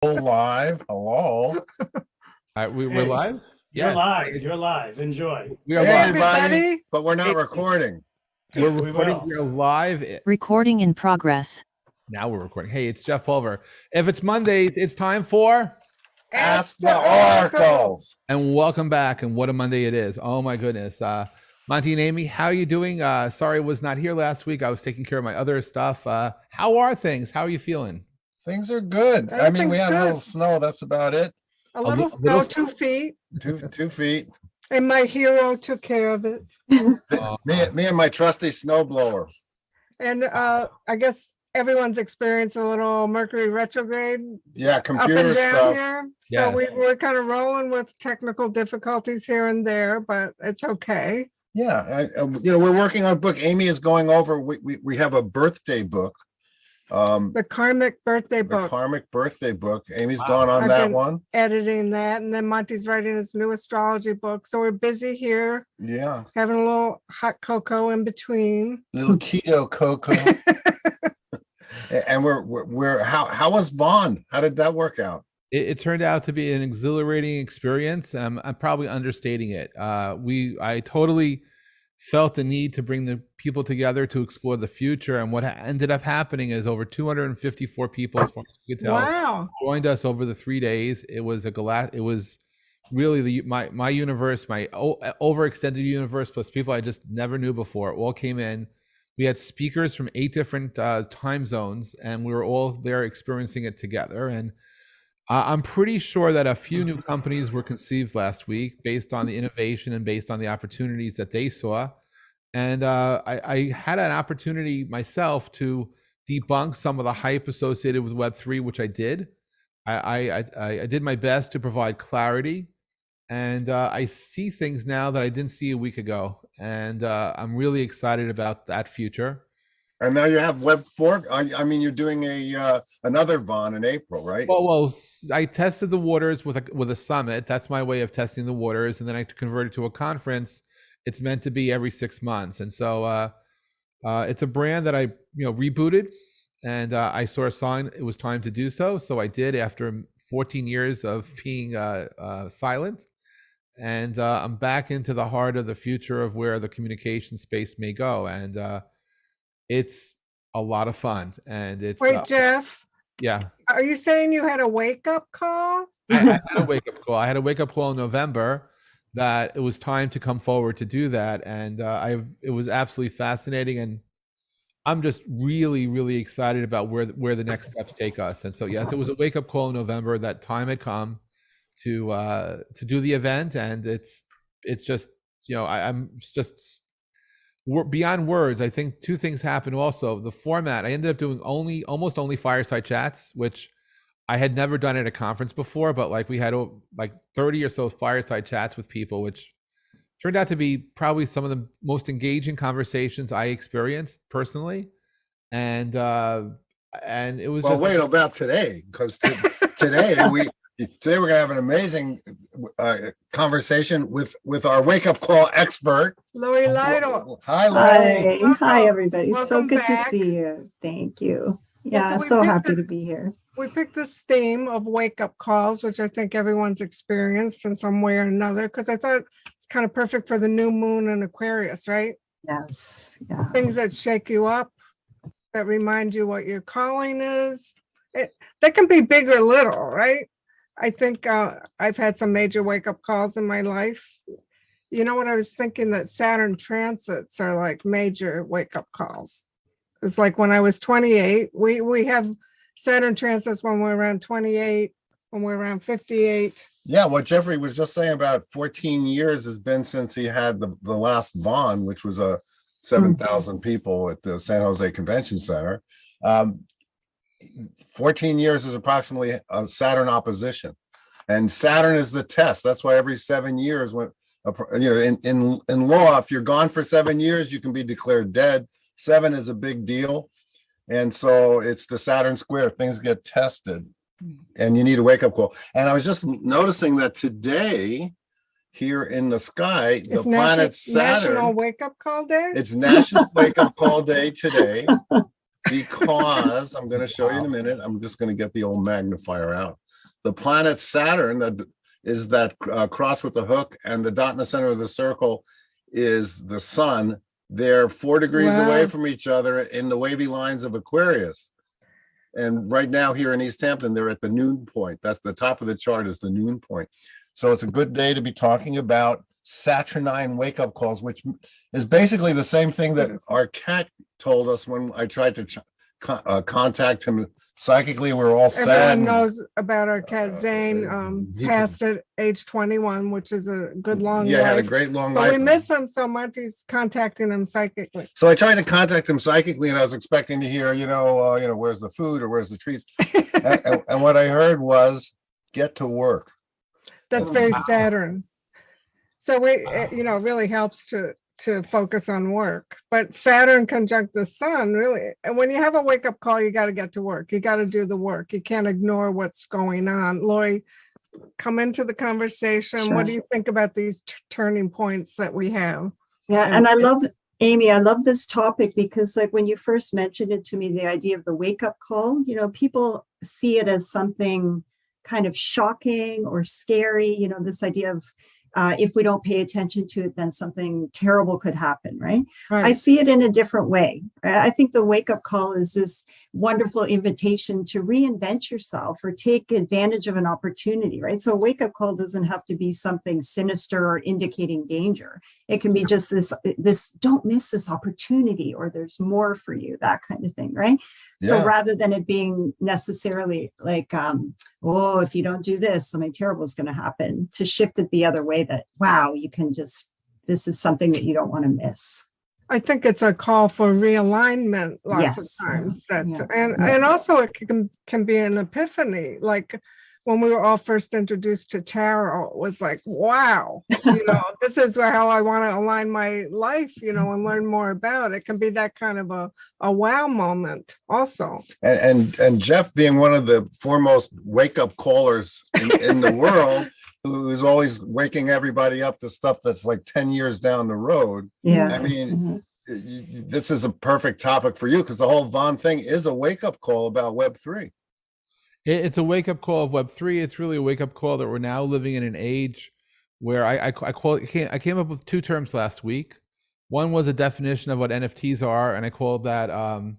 Live. Hello. All right, we're Hey, live? You're Yes. live. You're live. Enjoy. We are Hey, live. everybody. But we're not recording. We're We recording. will. We are live. Recording in progress. Now we're recording. Hey, it's Jeff Pulver. If it's Monday, it's time for Ask the oracles. and welcome back. And what a Monday it is. Oh my goodness. Monty and Amy, how are you doing? Sorry I was not here last week. I was taking care of my other stuff. How are things? How are you feeling? Things are good. I mean, we had a little snow. That's about it. A little snow, 2 feet, 2 feet. and my hero took care of it. Me and my trusty snowblower. And I guess everyone's experienced a little Mercury retrograde Yeah, up computer and down stuff. here. Yes. So we're kind of rolling with technical difficulties here and there, but it's okay. Yeah, we're working on a book. Amy is going over. We have a birthday book. The karmic birthday The book, karmic birthday book. Amy's Wow. gone on I've that been- one. editing that, and then Monty's writing his new astrology book. So we're busy here, Yeah, having a little hot cocoa in between. little keto cocoa. And we're how was Vaughn? How did that work out? It turned out to be an exhilarating experience. I'm probably understating it. I totally felt the need to bring the people together to explore the future. And what ended up happening is over 254 people, as far as you can tell, Wow. joined us over the 3 days. It was it was really my universe, my overextended universe, plus people I just never knew before all came in. We had speakers from 8 different time zones, and we were all there experiencing it together. And I'm pretty sure that a few new companies were conceived last week based on the innovation and based on the opportunities that they saw. And I had an opportunity myself to debunk some of the hype associated with Web3, which I did. I did my best to provide clarity, and I see things now that I didn't see a week ago. And I'm really excited about that future. And now you have Web 4. I mean, you're doing another Vaughn in April, right? Well, I tested the waters with a summit. That's my way of testing the waters, and then I converted to a conference. It's meant to be every 6 months, and so it's a brand that I rebooted, and I saw a sign it was time to do so. So I did after 14 years of being silent, and I'm back into the heart of the future of where the communication space may go, and it's a lot of fun. And it's Wait, Jeff, yeah. are you saying you had a wake-up call? I had a wake-up call. I had a wake-up call in November that it was time to come forward to do that, and it was absolutely fascinating, and I'm just really, really excited about where the next steps take us. And so, yes, it was a wake-up call in November that time had come to do the event, and it's just I'm just beyond words. I think 2 things happened. Also, the format. I ended up doing almost only fireside chats, which I had never done at a conference before, but we had 30 or so fireside chats with people, which turned out to be probably some of the most engaging conversations I experienced personally. And it was Wait about today, because today we're gonna have an amazing conversation with our wake up call expert, Lytle. Hi, Lytle. Hi, Welcome. hi everybody. So Welcome good back. to see you. Thank you. Yeah, Yeah, so we so picked happy the- to be here. We picked this theme of wake-up calls, which I think everyone's experienced in some way or another, because I thought it's kind of perfect for the new moon in Aquarius, right? Yes. Yeah. Things that shake you up, that remind you what your calling is. They can be big or little, right? I think I've had some major wake-up calls in my life. You know what I was thinking? That Saturn transits are like major wake-up calls. It's like when I was 28, we have Saturn transits when we're around 28, when we're around 58. Yeah, what Jeffrey was just saying about 14 years has been since he had the last Vaughn, which was a 7,000 people at the San Jose Convention Center. 14 years is approximately a Saturn opposition, and Saturn is the test. That's why every 7 years, when in law, if you're gone for 7 years, you can be declared dead. 7 is a big deal, and so it's the Saturn square. Things get tested, and you need a wake up call. And I was just noticing that today, here in the sky, the It's planet National Saturn. Wake-Up Call Day. It's National Wake Up Call Day today, because I'm going to show you in a minute. I'm just going to get the old magnifier out. The planet Saturn that is that cross with the hook, and the dot in the center of the circle is the sun. They're 4 degrees away Wow. from each other in the wavy lines of Aquarius. And right now here in East Hampton, they're at the noon point. That's the top of the chart, is the noon point. So it's a good day to be talking about Saturnine wake-up calls, which is basically the same thing that our cat told us when I tried to contact him psychically. We're all sad. Everyone knows about our cat Zane, he passed at age 21, which is a good long Yeah, had a life. great long But life. we miss him so much, he's contacting him psychically. So I tried to contact him psychically, and I was expecting to hear, where's the food or where's the treats? And what I heard was, get to work. That's very Saturn. So it really helps to focus on work. But Saturn conjunct the sun, really. And when you have a wake up call, you got to get to work. You got to do the work. You can't ignore what's going on. Lori, come into the conversation. What do you think about these turning points that we have? Yeah, and I love, Amy, I love this topic because like when you first mentioned it to me, the idea of the wake up call, people see it as something kind of shocking or scary, this idea of if we don't pay attention to it, then something terrible could happen, right? I see it in a different way. I think the wake-up call is this wonderful invitation to reinvent yourself or take advantage of an opportunity, right? So a wake-up call doesn't have to be something sinister or indicating danger. It can be just this don't miss this opportunity, or there's more for you, that kind of thing, right? So Yeah. rather than it being necessarily like, if you don't do this, something terrible is going to happen, to shift it the other way, that, wow, this is something that you don't want to miss. I think it's a call for realignment lots Yes. of times. Yeah. And also it can be an epiphany. Like when we were all first introduced to tarot, it was like, wow, this is how I want to align my life, and learn more about it. It can be that kind of a wow moment also. And Jeff, being one of the foremost wake-up callers in the world, who's always waking everybody up to stuff that's like 10 years down the road. Yeah. I mean, this is a perfect topic for you, because the whole Vaughn thing is a wake-up call about Web3. It's a wake-up call of Web3. It's really a wake-up call that we're now living in an age where I came up with 2 terms last week. One was a definition of what NFTs are, and I called that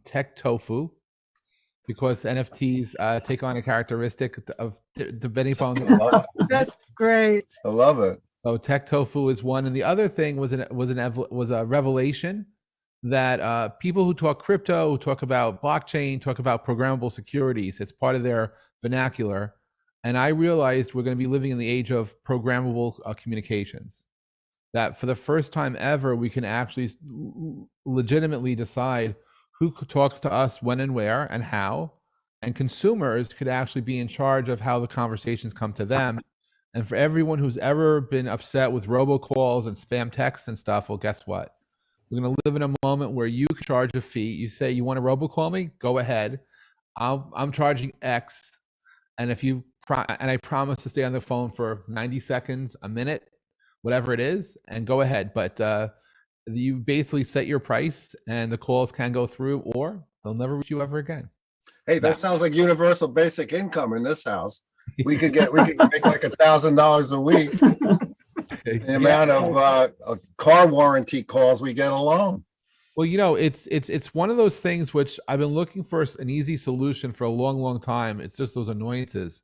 tech tofu, because NFTs take on a characteristic of depending upon. That's great. I love it. So tech tofu is one, and the other thing was a revelation that people who talk crypto, who talk about blockchain, talk about programmable securities. It's part of their vernacular, and I realized we're going to be living in the age of programmable communications. That for the first time ever, we can actually legitimately decide who talks to us when and where and how, and consumers could actually be in charge of how the conversations come to them. And for everyone who's ever been upset with robocalls and spam texts and stuff, well, guess what? We're going to live in a moment where you can charge a fee. You say, you want to robocall me? Go ahead. I'm charging X. And I promise to stay on the phone for 90 seconds, a minute, whatever it is, and go ahead. But you basically set your price, and the calls can go through, or they'll never reach you ever again. Hey, that sounds like universal basic income in this house. We could make like $1,000 a week. The amount of car warranty calls we get alone. Well, it's one of those things which I've been looking for an easy solution for a long, long time. It's just those annoyances.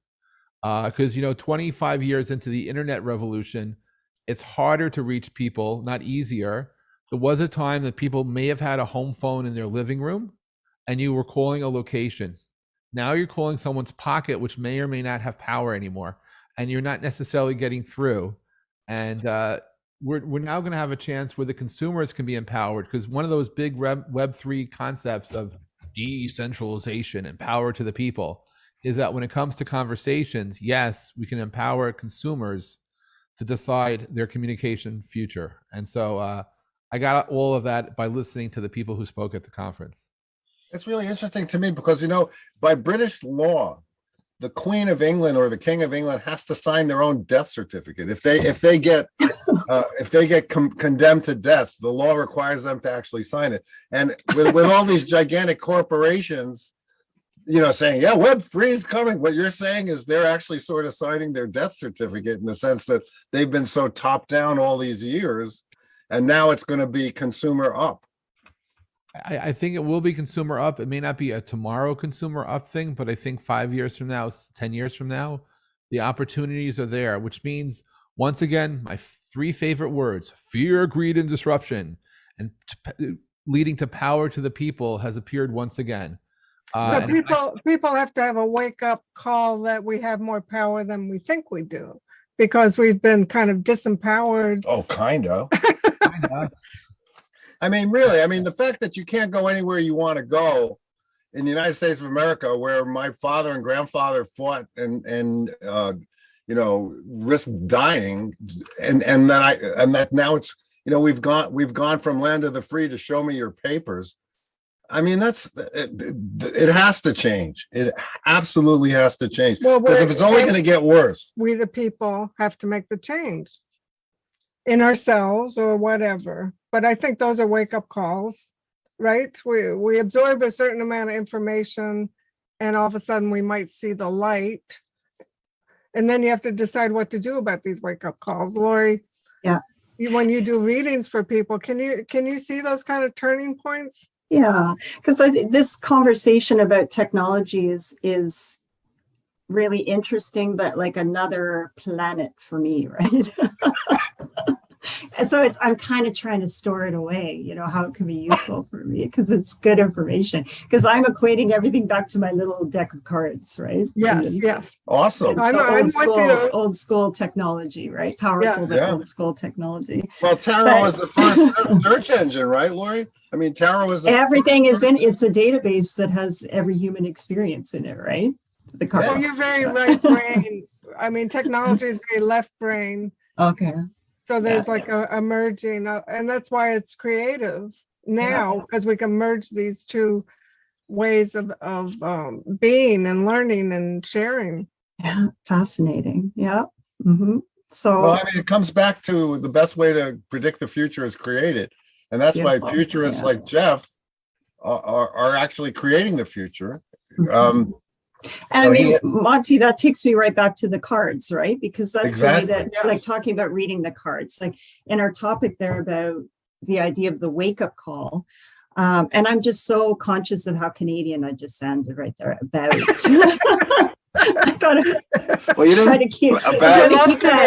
Because 25 years into the internet revolution, it's harder to reach people, not easier. There was a time that people may have had a home phone in their living room, and you were calling a location. Now you're calling someone's pocket, which may or may not have power anymore, and you're not necessarily getting through. And we're now going to have a chance where the consumers can be empowered, because one of those big Web3 concepts of decentralization and power to the people is that when it comes to conversations, yes, we can empower consumers to decide their communication future. And so I got all of that by listening to the people who spoke at the conference. It's really interesting to me because, by British law, the Queen of England or the King of England has to sign their own death certificate. If they get condemned to death, the law requires them to actually sign it. And with all these gigantic corporations, saying, yeah, Web3 is coming. What you're saying is they're actually sort of signing their death certificate in the sense that they've been so top down all these years, and now it's going to be consumer up. I think it will be consumer up. It may not be a tomorrow consumer up thing, but I think 5 years from now, 10 years from now, the opportunities are there, which means, once again, my 3 favorite words: fear, greed, and disruption, and leading to power to the people has appeared once again. So And people have to have a wake up call that we have more power than we think we do, because we've been kind of disempowered. Oh, kind of. I mean, really, I mean, the fact that you can't go anywhere you want to go in the United States of America, where my father and grandfather fought and risked dying, and that now it's, we've gone from land of the free to show me your papers. I mean, it has to change. It absolutely has to change, Well, because if it's only going to get worse. We, the people, have to make the change in ourselves or whatever. But I think those are wake up calls, right? We absorb a certain amount of information, and all of a sudden we might see the light. And then you have to decide what to do about these wake up calls. Lori, Yeah. When you do readings for people, can you see those kind of turning points? Yeah, because I think this conversation about technology is really interesting, but like another planet for me, right? And so I'm kind of trying to store it away, how it can be useful for me, because it's good information. Because I'm equating everything back to my little deck of cards, right? Yes. Awesome. I'm old school technology, right? Powerful, but old school technology. Well, Tarot was the first search engine, right, Lori? I mean, Tarot was everything is in. It's a database that has every human experience in it, right? The cards. Well, you're very right brain. I mean, technology is very left brain. Okay. So there's a merging, and that's why it's creative now, because we can merge these two ways of being and learning and sharing. Yeah, fascinating. Yeah. Mm-hmm. So, well, I mean, it comes back to the best way to predict the future is create it, and that's why futurists like Jeff are actually creating the future. Mm-hmm. And I mean, Monty, that takes me right back to the cards, right? Because that's the way that, like, talking about reading the cards, like in our topic there about the idea of the wake-up call. And I'm just so conscious of how Canadian I just sounded right there about. I thought well, you try to keep that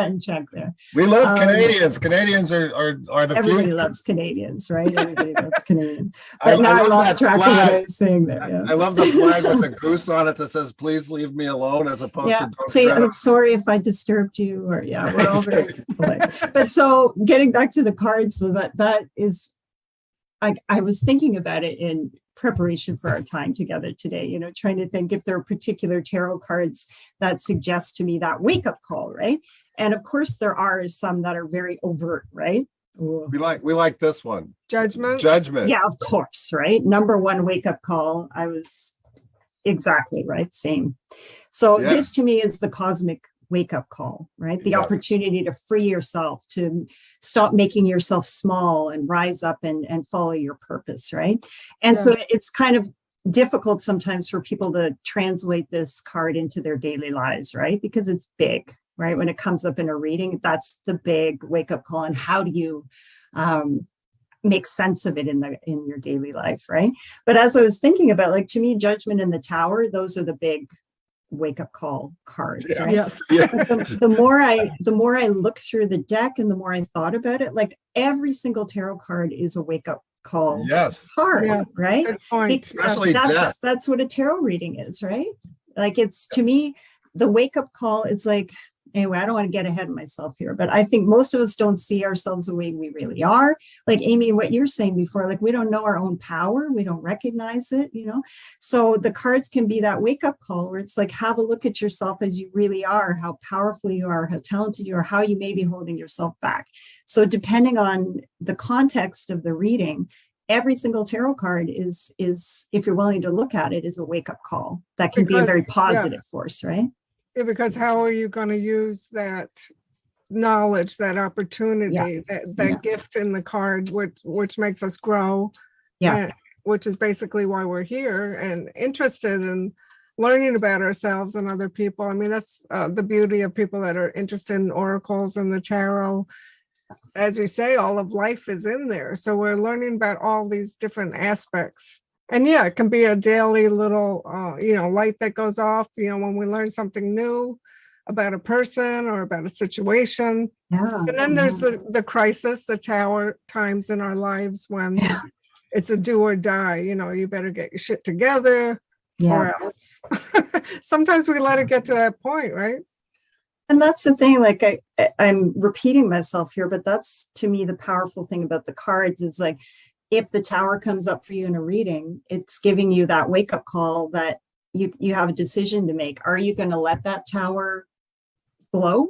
in check there. We love Canadians. Canadians are the everybody future. Loves Canadians, right? Everybody loves Canadians. But now I lost track of what I was saying there. Yeah. I love the flag with the goose on it that says "Please leave me alone," as opposed to "Don't please, I'm sorry if I disturbed you." Or we're all very polite. But so getting back to the cards, so that is, I was thinking about it in preparation for our time together today, trying to think if there are particular tarot cards that suggest to me that wake-up call, right? And of course there are some that are very overt, right? Ooh. We like this one. Judgment. Yeah, of course, right? Number 1 wake-up call. I was exactly right, same. So this to me is the cosmic wake-up call, right? The opportunity to free yourself, to stop making yourself small and rise up and follow your purpose, right? And so it's kind of difficult sometimes for people to translate this card into their daily lives, right? Because it's big, right? When it comes up in a reading, that's the big wake-up call. And how do you make sense of it in your daily life, right? But as I was thinking about, like, to me, Judgment and the Tower, those are the big wake-up call cards, right? The more I looked through the deck and the more I thought about it, like every single tarot card is a wake-up call card, right? Good point. Especially that's what a tarot reading is, right? Like, it's, to me, the wake-up call is like, anyway, I don't want to get ahead of myself here, but I think most of us don't see ourselves the way we really are. Like, Amy, what you're saying before, like, we don't know our own power. We don't recognize it, So the cards can be that wake-up call where it's like, have a look at yourself as you really are, how powerful you are, how talented you are, how you may be holding yourself back. So depending on the context of the reading, every single tarot card is, if you're willing to look at it, is a wake-up call. That can be a very positive force, right? Yeah, because how are you going to use that knowledge, that opportunity, that gift in the card, which makes us grow which is basically why we're here and interested in learning about ourselves and other people. I mean, that's the beauty of people that are interested in oracles and the tarot. As you say, all of life is in there. So we're learning about all these different aspects. And yeah, it can be a daily little, light that goes off, when we learn something new about a person or about a situation. Yeah. And then there's the crisis, the tower times in our lives when it's a do or die, you better get your shit together or else. Sometimes we let it get to that point, right? And that's the thing, like I'm repeating myself here, but that's to me the powerful thing about the cards is like, if the tower comes up for you in a reading, it's giving you that wake up call that you have a decision to make. Are you going to let that tower blow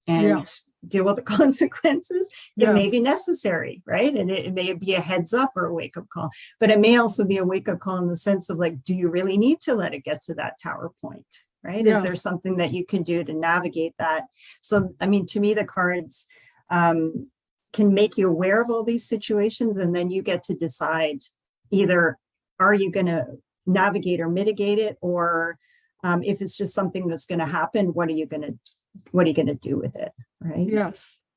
and deal with the consequences? It may be necessary, right? And it may be a heads up or a wake up call, but it may also be a wake up call in the sense of like, do you really need to let it get to that tower point? Right? Is there something that you can do to navigate that? So, I mean, to me, the cards can make you aware of all these situations, and then you get to decide either are you going to navigate or mitigate it, or if it's just something that's going to happen, what are you going to do with it? Right?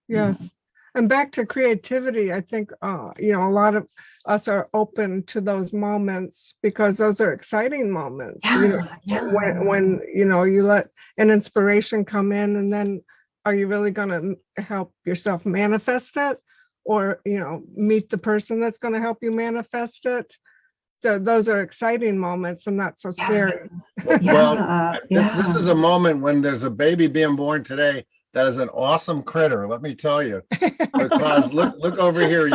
Yes. And back to creativity, I think, a lot of us are open to those moments because those are exciting moments. When you let an inspiration come in, and then are you really going to help yourself manifest it, or, meet the person that's going to help you manifest it? Those are exciting moments and not so scary. This is a moment when there's a baby being born today. That is an awesome critter, let me tell you. Because look over here.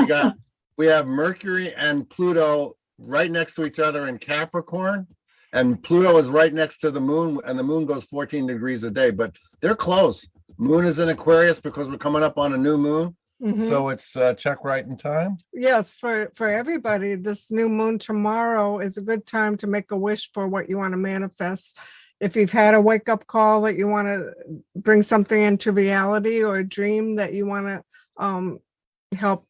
We have Mercury and Pluto right next to each other in Capricorn, and Pluto is right next to the moon, and the moon goes 14 degrees a day, but they're close. Moon is in Aquarius because we're coming up on a new moon. So it's check right in time. Yes, for everybody, this new moon tomorrow is a good time to make a wish for what you want to manifest. If you've had a wake up call that you want to bring something into reality, or a dream that you want to help,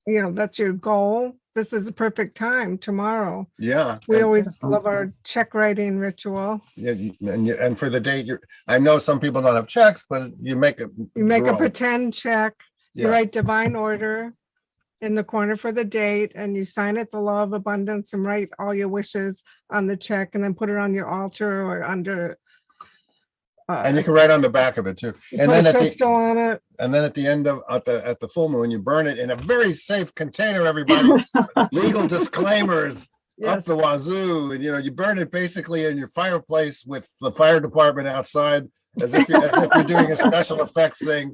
that's your goal. This is a perfect time tomorrow. Yeah. We always love our check writing ritual. Yeah. And for the date, I know some people don't have checks, but you make a pretend check. You write divine order in the corner for the date, and you sign it the law of abundance and write all your wishes on the check, and then put it on your altar or under. And you can write on the back of it too. And then crystal on it. And then at the end of at the full moon, you burn it in a very safe container. Everybody, legal disclaimers up the wazoo, and you burn it basically in your fireplace with the fire department outside, as if you're doing a special effects thing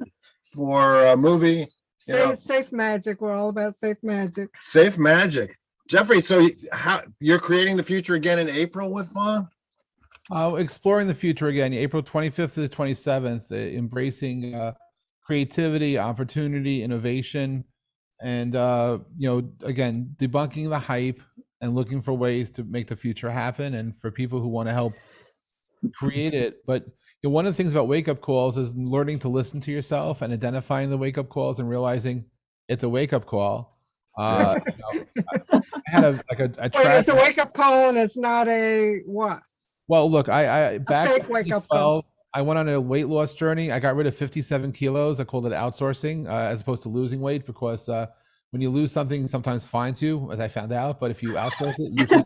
for a movie. Safe magic. We're all about safe magic. Safe magic. Jeffrey, so you're creating the future again in April with Vaughn? Exploring the future again, April 25th to the 27th, embracing creativity, opportunity, innovation, and again, debunking the hype and looking for ways to make the future happen, and for people who want to help create it. But one of the things about wake-up calls is learning to listen to yourself and identifying the wake-up calls and realizing it's a wake-up call. I had a it's a wake-up call, and it's not a what? Well, look, I back in wake-up call. I went on a weight loss journey. I got rid of 57 kilos. I called it outsourcing as opposed to losing weight, because when you lose something, sometimes finds you, as I found out. But if you outsource it, usually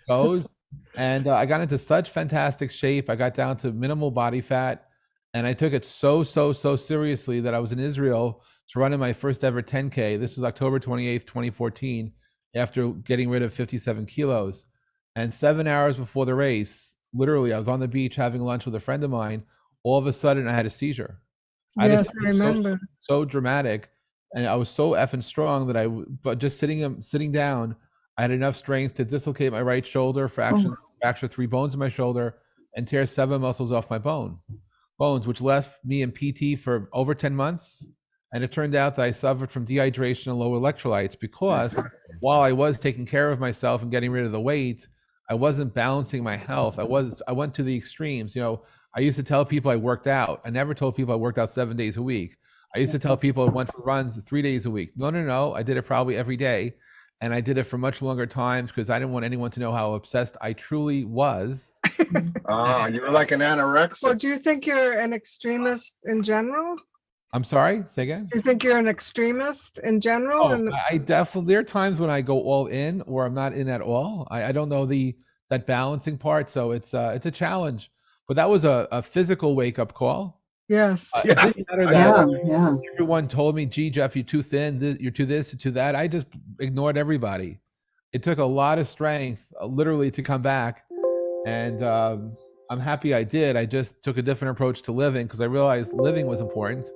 goes. And I got into such fantastic shape. I got down to minimal body fat, and I took it so seriously that I was in Israel to run in my first ever 10K. This was October 28th, 2014, after getting rid of 57 kilos. And 7 hours before the race, literally, I was on the beach having lunch with a friend of mine. All of a sudden, I had a seizure. Yes, I remember. So dramatic, and I was so effing strong that but just sitting down, I had enough strength to dislocate my right shoulder, fracture 3 bones in my shoulder, and tear 7 muscles off my bones, which left me in PT for over 10 months. And it turned out that I suffered from dehydration and low electrolytes, because while I was taking care of myself and getting rid of the weight, I wasn't balancing my health. I went to the extremes. I used to tell people I worked out. I never told people I worked out 7 days a week. I used to tell people I went for runs 3 days a week. No. I did it probably every day. and I did it for much longer times because I didn't want anyone to know how obsessed I truly was. You were like an anorexic. Well, do you think you're an extremist in general? I'm sorry, say again. Do you think you're an extremist in general? Oh, I definitely, there are times when I go all in or I'm not in at all. I don't know that balancing part. So it's a challenge, but that was a physical wake up call. Yes. It didn't matter Yeah, that yeah. everyone told me, gee, Jeff, you're too thin, you're too this, too that. I just ignored everybody. It took a lot of strength, literally, to come back. And I'm happy I did. I just took a different approach to living because I realized living was important.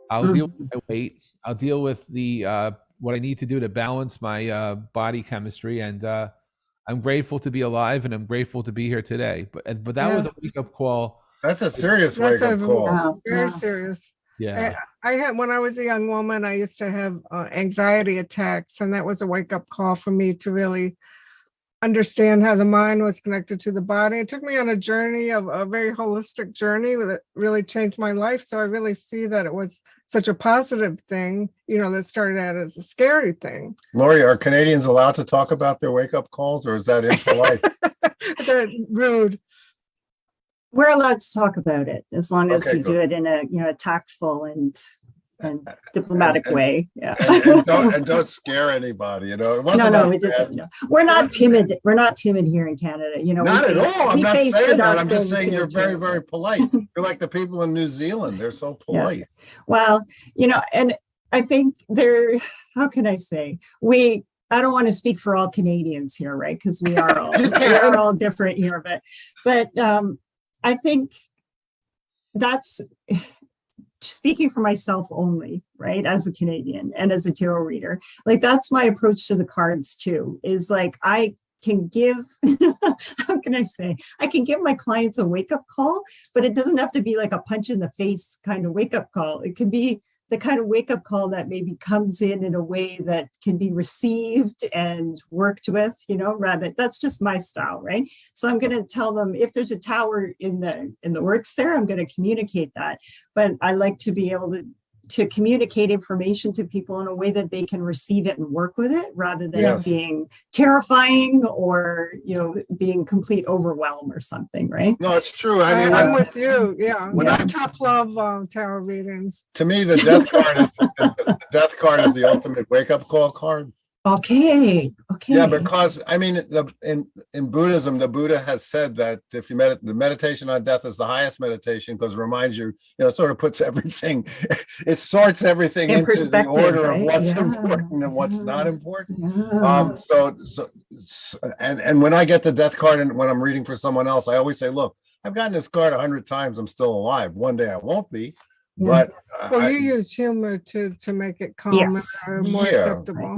I'll deal with my weight. I'll deal with what I need to do to balance my body chemistry. And I'm grateful to be alive, and I'm grateful to be here today. But that was a wake-up call. That's a serious That's wake-up call. Very serious. Yeah. I had, when I was a young woman, I used to have anxiety attacks, and that was a wake-up call for me to really understand how the mind was connected to the body. It took me on a journey, of a very holistic journey that really changed my life. So I really see that it was such a positive thing, that started out as a scary thing. Lori, are Canadians allowed to talk about their wake-up calls, or is that impolite? That rude. We're allowed to talk about it as long as Okay, we do good. it in a tactful and diplomatic way. Yeah. and don't scare anybody. It wasn't No, that we just bad. no. We're not timid. We're not timid here in Canada. Not at all. I'm we not face the saying that. dark I'm just things saying here you're very, too. very polite. You're like the people in New Zealand. They're so polite. Well, and I think how can I say, I don't want to speak for all Canadians here, right? Because we are all different here, but I think that's speaking for myself only, right? As a Canadian and as a tarot reader, like that's my approach to the cards too, is like I can give, how can I say, I can give my clients a wake-up call, but it doesn't have to be like a punch in the face kind of wake-up call. It can be the kind of wake-up call that maybe comes in a way that can be received and worked with, rather, that's just my style, right? So I'm going to tell them if there's a tower in the works there, I'm going to communicate that. But I like to be able to communicate information to people in a way that they can receive it and work with it, rather than it being terrifying or, being complete overwhelm or something, right? No, it's true. I mean, I'm with you. Yeah. when I tough love tarot readings. to me, the death card is the ultimate wake-up call card. Okay. Yeah, because I mean, in Buddhism, the Buddha has said that if you the meditation on death is the highest meditation because it reminds you, sort of puts everything, it sorts everything In into the perspective, order right? of what's Yeah. important and what's not important. Yeah. And when I get the death card and when I'm reading for someone else, I always say, look, I've gotten this card 100 times. I'm still alive. One day I won't be, but Well, you use humor to make it calmer, Yes. more Yeah. acceptable.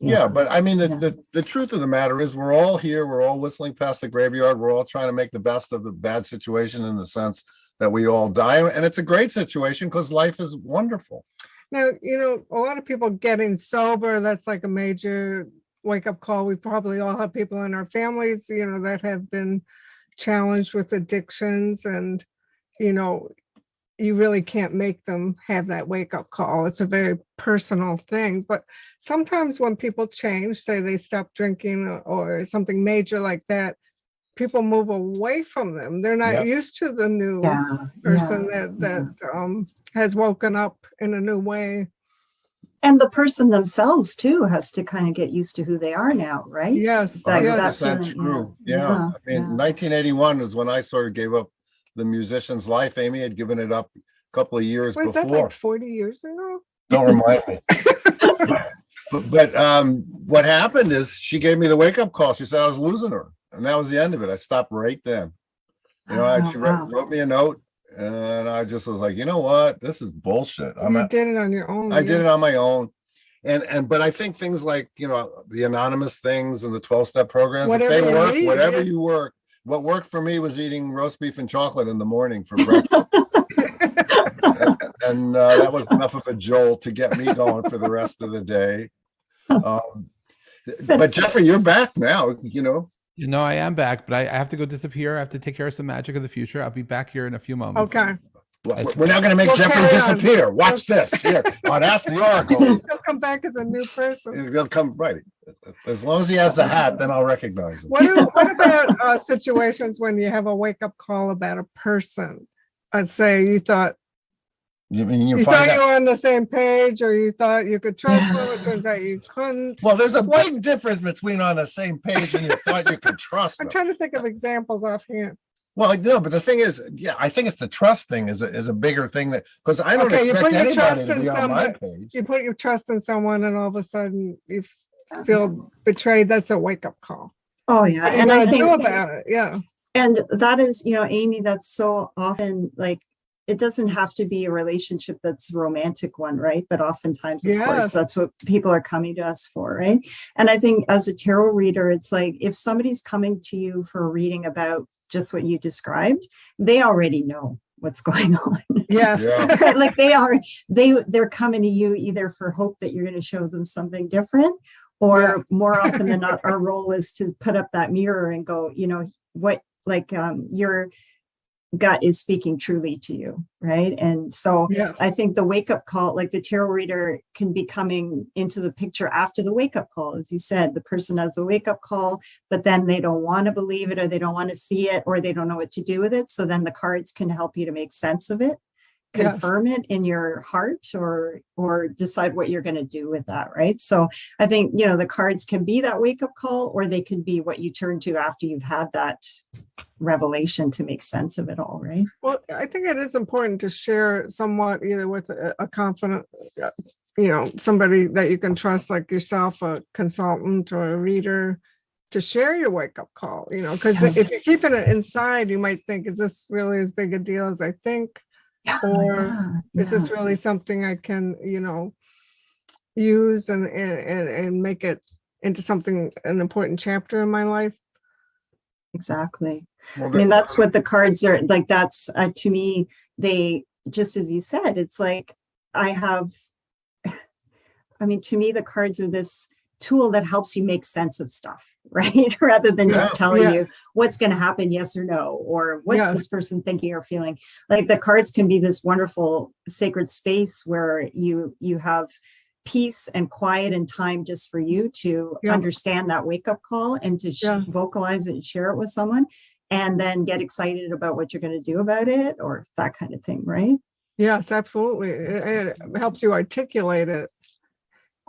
Yeah, but I mean, the truth of the matter is we're all here. We're all whistling past the graveyard. We're all trying to make the best of the bad situation in the sense that we all die. And it's a great situation because life is wonderful. Now, a lot of people getting sober, that's like a major wake-up call. We probably all have people in our families, that have been challenged with addictions, and, you really can't make them have that wake-up call. It's a very personal thing. But sometimes when people change, say they stop drinking or something major like that, people move away from them. They're not used to the new person that has woken up in a new way. And the person themselves too has to kind of get used to who they are now, right? Yes. Like, yes. 100% true. Yeah. I mean, 1981 is when I sort of gave up the musician's life. Amy had given it up a couple of years Was before. that like 40 years ago? Don't remind me. But what happened is she gave me the wake-up call. She said I was losing her. And that was the end of it. I stopped right then. She wrote me a note, and I just was like, you know what? This is bullshit. You did it on your own. I did it on my own. But I think things like, the anonymous things and the 12-step programs, Whatever if they you work, need, whatever yeah. you work, what worked for me was eating roast beef and chocolate in the morning for breakfast. and that was enough of a jolt to get me going for the rest of the day. But Jeffrey, you're back now, I am back, but I have to go disappear. I have to take care of some magic of the future. I'll be back here in a few moments. Okay. We're now going to make Well, Jeffrey carry on. disappear. Watch this here on Ask the Oracle. He'll come back as a new person. They'll come right. As long as he has the hat, then I'll recognize him. What about situations when you have a wake-up call about a person? I'd say you thought You mean you you find thought you out? were on the same page, or you thought you could trust them. It turns out you couldn't. Well, there's a big difference between on the same page and you thought you could trust I'm them. trying to think of examples offhand. Well, no, but the thing is, yeah, I think it's the trust thing is a bigger thing that, because I don't Okay, you expect put your anybody trust to in be on my somebody. page. You put your trust in someone, and all of a sudden you feel betrayed. That's a wake-up call. Oh, yeah. What are you And I gonna do think, about it? Yeah. and that is, Amy, that's so often like, it doesn't have to be a relationship that's a romantic one, right? But oftentimes, of course, Yes. that's what people are coming to us for, right? And I think as a tarot reader, it's like if somebody's coming to you for a reading about just what you described, they already know what's going on. Yes. Yeah. Right? Like they're coming to you either for hope that you're going to show them something different, or more often than not, our role is to put up that mirror and go, what, like your gut is speaking truly to you, right? And so Yes. I think the wake-up call, like the tarot reader can be coming into the picture after the wake-up call. As you said, the person has a wake-up call, but then they don't want to believe it, or they don't want to see it, or they don't know what to do with it. So then the cards can help you to make sense of it, Yes. confirm it in your heart, or decide what you're going to do with that, right? So I think, the cards can be that wake-up call, or they can be what you turn to after you've had that revelation to make sense of it all, right? Well, I think it is important to share somewhat, either with a confident, somebody that you can trust, like yourself, a consultant or a reader, to share your wake-up call, because if you're keeping it inside, you might think, is this really as big a deal as I think? Or is this really something I can, use and make it into something, an important chapter in my life? Exactly. Well, I mean, that's what the cards are like. That's to me, they, just as you said, it's like to me, the cards are this tool that helps you make sense of stuff, right? Rather than just telling you what's going to happen, yes or no, or what's this person thinking or feeling. Like the cards can be this wonderful sacred space where you have peace and quiet and time just for you to understand that wake-up call and to vocalize it and share it with someone, and then get excited about what you're going to do about it, or that kind of thing, right? Yes, absolutely. It helps you articulate it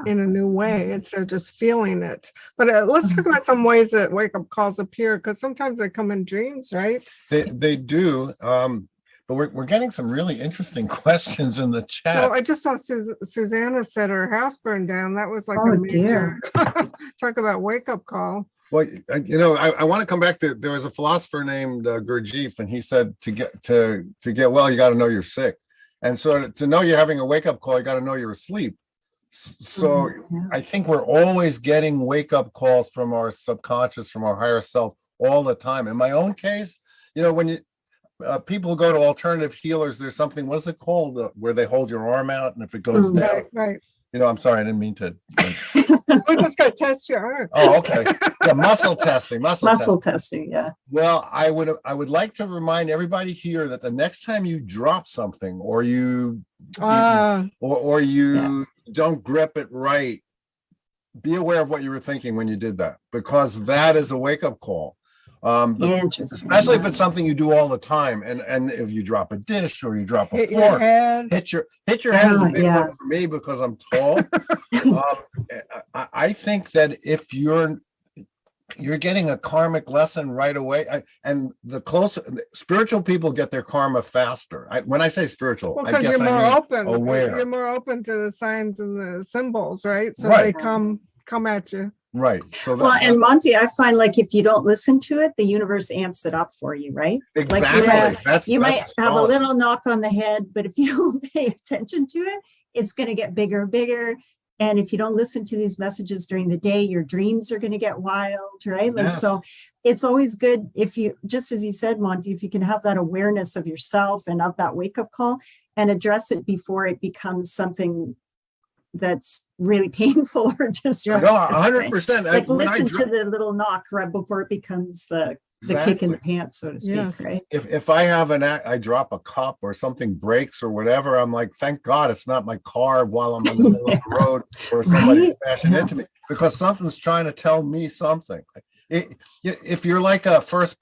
in a new way instead of just feeling it. But let's talk about some ways that wake-up calls appear, because sometimes they come in dreams, right? They do. But we're getting some really interesting questions in the chat. Well, I just saw Susanna said her house burned down. That was like Oh, a major talk about wake-up call. Well, I want to come back to, there was a philosopher named Gurdjieff, and he said to get well, you got to know you're sick. And so to know you're having a wake-up call, you got to know you're asleep. So I think we're always getting wake-up calls from our subconscious, from our higher self all the time. In my own case, when you people go to alternative healers, there's something, what is it called, where they hold your arm out, and if it goes down, Right. I'm sorry, I didn't mean to. We're just going to test your arm. Oh, okay. Yeah, muscle testing. Muscle testing, yeah. Well, I would like to remind everybody here that the next time you drop something, or you don't grip it right, be aware of what you were thinking when you did that, because that is a wake-up call. Interesting. Especially if it's something you do all the time, and if you drop a dish or you drop a Hit fork, your head. hit your head is a big one for me because I'm tall. I think that if you're getting a karmic lesson right away, and the closer spiritual people get their karma faster. When I say spiritual, Well, I because guess you're more open. aware. You're more open to the signs and the symbols, right? So Right. they come at you. Right. So Well, and Monty, I find like if you don't listen to it, the universe amps it up for you, right? exactly. Like you might that's have a solid. little knock on the head, but if you don't pay attention to it, it's going to get bigger and bigger. And if you don't listen to these messages during the day, your dreams are going to get wild, right? Like, so it's always good if you, just as you said, Monty, if you can have that awareness of yourself and of that wake-up call and address it before it becomes something that's really painful or just No, 100%. like listen to the little knock right before it becomes the the kick in the Exactly. pants, so to speak, Yes. right? If I have I drop a cup or something breaks or whatever, I'm like, thank God it's not my car while I'm on the middle of the road or somebody's Right? smashing Yeah. into me, because something's trying to tell me something. If you're like a first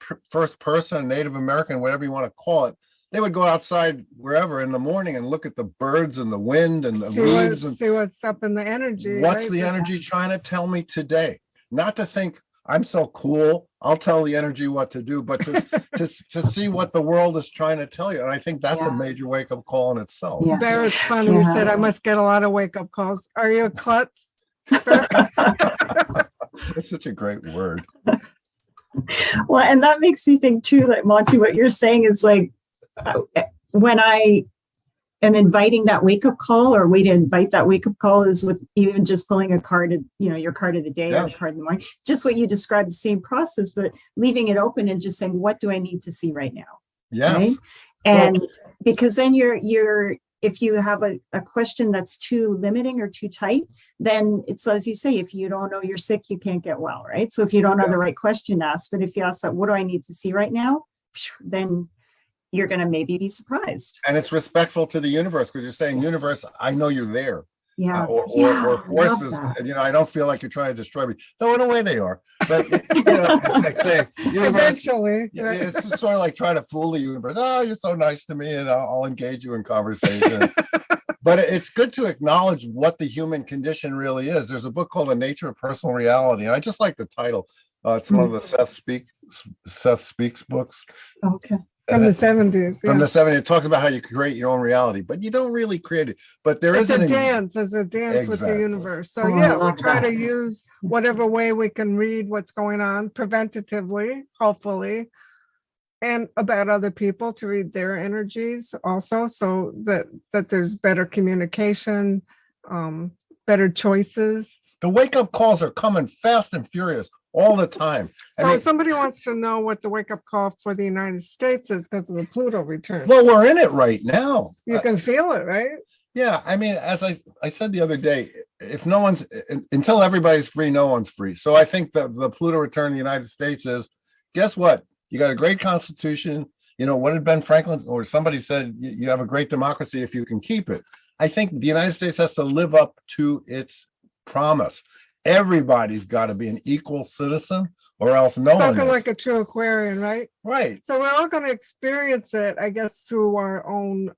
person, Native American, whatever you want to call it, they would go outside wherever in the morning and look at the birds and the wind and the leaves and See what's up in the energy. what's right? the energy trying to tell me today? Not to think I'm so cool, I'll tell the energy what to do, but to see what the world is trying to tell you. And I think that's a Yeah. major wake up call in itself. Yeah. Barrett's funny. He said, Yeah. I must get a lot of wake up calls. Are you a klutz? sir?" It's such a great word. Well, and that makes me think too, like Monty, what you're saying is like when I am inviting that wake up call, or way to invite that wake up call is with even just pulling a card, your card of the day or Yes. card in the morning, just what you described, the same process, but leaving it open and just saying, what do I need to see right now? Yes. Right? And because then you're if you have a question that's too limiting or too tight, then it's as you say, if you don't know you're sick, you can't get well, right? So if you don't know the right question to ask, but if you ask that, what do I need to see right now? Then you're going to maybe be surprised. And it's respectful to the universe, because you're saying, universe, I know you're there. Yeah. Or Yeah, love forces, that. I don't feel like you're trying to destroy me. Though in a way they are. But it's like saying, universe, Eventually. it's just sort of like trying to fool the universe. Oh, you're so nice to me, and I'll engage you in conversation. But it's good to acknowledge what the human condition really is. There's a book called The Nature of Personal Reality, and I just like the title. It's one of the Seth Speaks books. Okay. From the 70s. From yeah. the 70s. It talks about how you create your own reality, but you don't really create it. But there It's is a dance. It's a dance with the Exactly. universe. So Oh, I yeah, we love try that. to use whatever way we can read what's going on preventatively, hopefully, and about other people to read their energies also, so that there's better communication, better choices. The wake up calls are coming fast and furious all the time. So And if somebody wants to know what the wake up call for the United States is because of the Pluto return, well, we're in it right now. you can feel it, right? Yeah, I mean, as I said the other day, if no one's until everybody's free, no one's free. So I think the Pluto return in the United States is, guess what? You got a great constitution. What did Ben Franklin or somebody said? You have a great democracy if you can keep it. I think the United States has to live up to its promise. Everybody's got to be an equal citizen, or else no one Spoken is. like a true Aquarian, right? Right. So we're all going to experience it, I guess, through our own,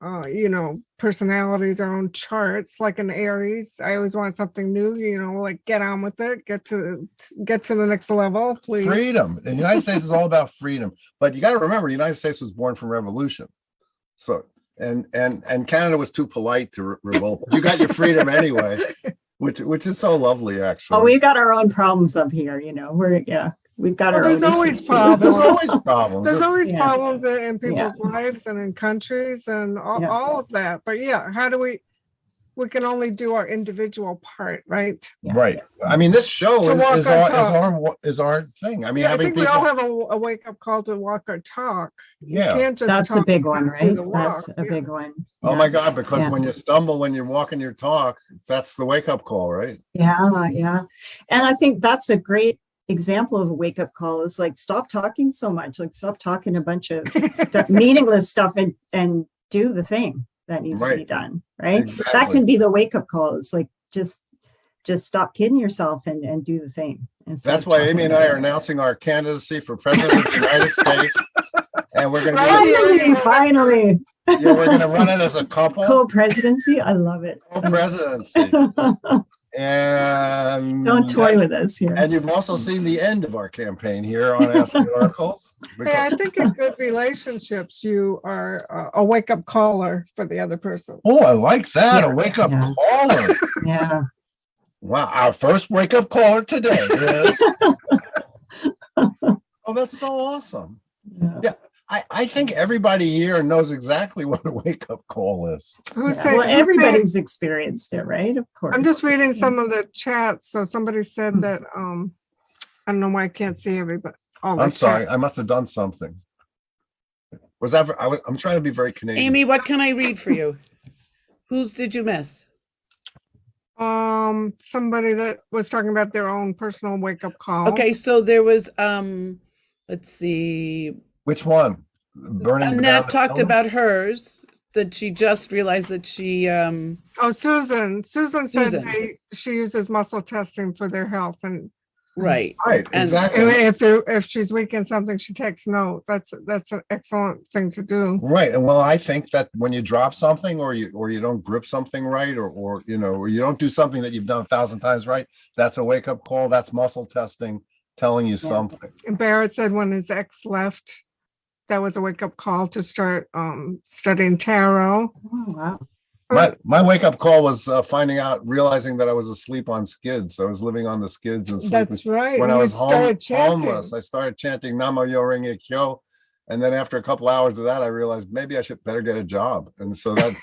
personalities, our own charts. Like an Aries, I always want something new. Like get on with it, get to the next level, please. Freedom. The United States is all about freedom, but you got to remember, the United States was born from revolution. So and Canada was too polite to revolt. You got your freedom anyway, which is so lovely, actually. Oh, we got our own problems up here, we've got our own There's always issues too. problems. There's always problems. There's always Yeah. problems in people's lives and in countries and Yeah. all of that. But yeah, how do we can only do our individual part, right? Yeah. Right. I mean, this show To walk is our thing. I mean, Yeah, I having think people. we all have a wake up call to walk our talk. You Yeah. can't just That's a talk, big one, do right? the walk. That's a Yeah. big one. Oh my God! Because Yeah. when you stumble, when you're walking your talk, that's the wake up call, right? Yeah, yeah. And I think that's a great example of a wake up call is like, stop talking so much, like stop talking a bunch of stuff, meaningless stuff and do the thing that needs to be Right. done. Right. That Exactly. can be the wake up call. It's like, just stop kidding yourself and do the thing. instead That's of why talking Amy and I about are it. announcing our candidacy for president of the United States, and we're going to Finally. we're going to run it as a couple Co-presidency. I love it. co-presidency, and Don't toy with us here. And you've also seen the end of our campaign here on Ask the Oracles. Hey, I think in good relationships, you are a wake up caller for the other person. Oh, I like that. Yeah. A wake up Yeah. caller. Yeah. Wow. Our first wake up caller today is. Oh, that's so awesome. Yeah. I think everybody here knows exactly what a wake up call is. Who's Yeah. saying? Well, everybody's experienced it, right? Of course. I'm just reading some of the chats. So somebody said that I don't know why I can't see everybody. Oh, I'm sorry. I must have done something. Was that? I'm trying to be very Canadian. Amy, what can I read for you? Whose did you miss? Somebody that was talking about their own personal wake up call. Okay, so there was Let's see. Which one? Burning down Annette the talked building? about hers, that she just realized that she, Oh, Susan said Susan. she uses muscle testing for their health, and right. Right, And- exactly. if she's weak in something, she takes note. That's an excellent thing to do. Right. And well, I think that when you drop something or you don't grip something right, or or you don't do something that you've done 1,000 times right, that's a wake-up call. That's muscle testing telling you something. And Barrett said when his ex left, that was a wake-up call to start studying tarot. Oh, wow. My wake-up call was realizing that I was asleep on skids. I was living on the skids and sleeping. That's right. When I You was started chanting. homeless, I started chanting Namo Yo Ringe Kyo. And then after a couple hours of that, I realized maybe I should better get a job. And so that